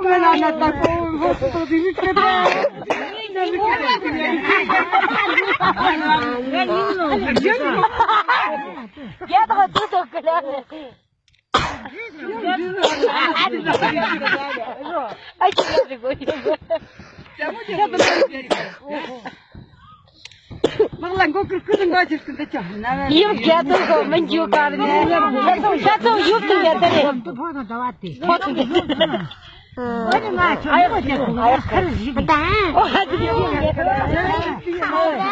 Ben anlatmak hoştu değil mi? Ya da tutup kılar. Ay çiğ koyuyor. Vallahi kokul kızın kaçırsın da çahına. Yok ya da mencu karne. Ya da yok ya da. Burada da var değil. Benim ha çok ayak kırız gibi. O hadi diyor. Ay,